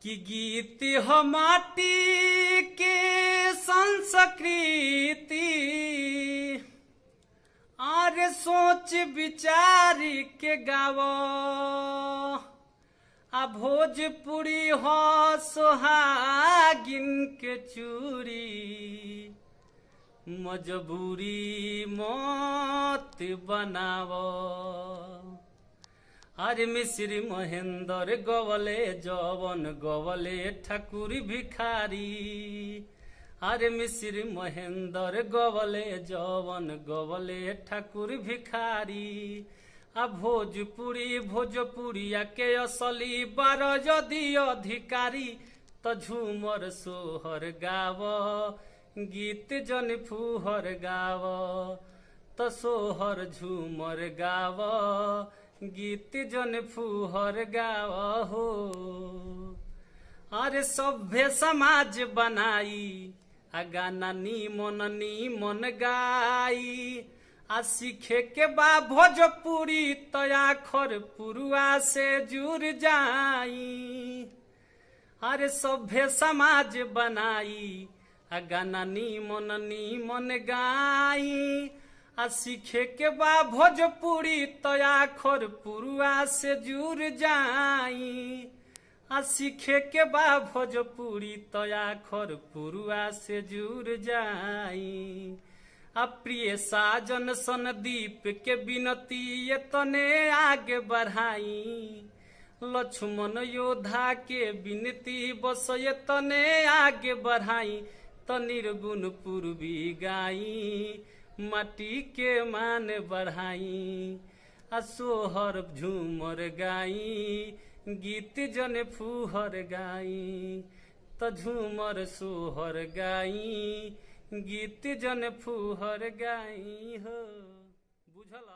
कि गीत हो माटी के संस्कृति और सोच विचार के गावो आ भोजपुरी हो सोहागिन के चूड़ी मजबूरी मत बनावो। अरे मिश्री महेंद्र गवले जवन गवले ठाकुर भिखारी। अरे मिश्री महेंद्र गवले जवन गवले ठाकुर भिखारी। आ भोजपुरी भोजपुरिया के असली बार यदि अधिकारी तो झूमर सोहर गाव गीत जन फूहर गाव तो सोहर झूमर गाव गीत जन फूहर गाव हो। अरे सभ्य समाज बनाई आ गाना नीमन गाई आ सीखे के बा भोजपुरी तो आखर पुरुआ से जुड़ जाई। अरे सभ्य समाज बनाई आ गाना नीमन गाई आ सीखे के बा भोजपुरी तो आखर पुरुआ से जुड़ जाई। आ सीखे के बा भोजपुरी तो आखर पुरुआ से जुड़ जाई। आ प्रिय साजन सनदीप के बिनती ये तने आगे बढ़ाई। लक्ष्मण योद्धा के बिनती बस ये तने आगे बढ़ाई। तो निर्गुण पूर्वी गाई माटी के मान बढ़ाई। आ सोहर झूमर गाई गीत जन फूहर गाई। तो झूमर सोहर गाई गीत जन फूहर गाई हो। बुझल।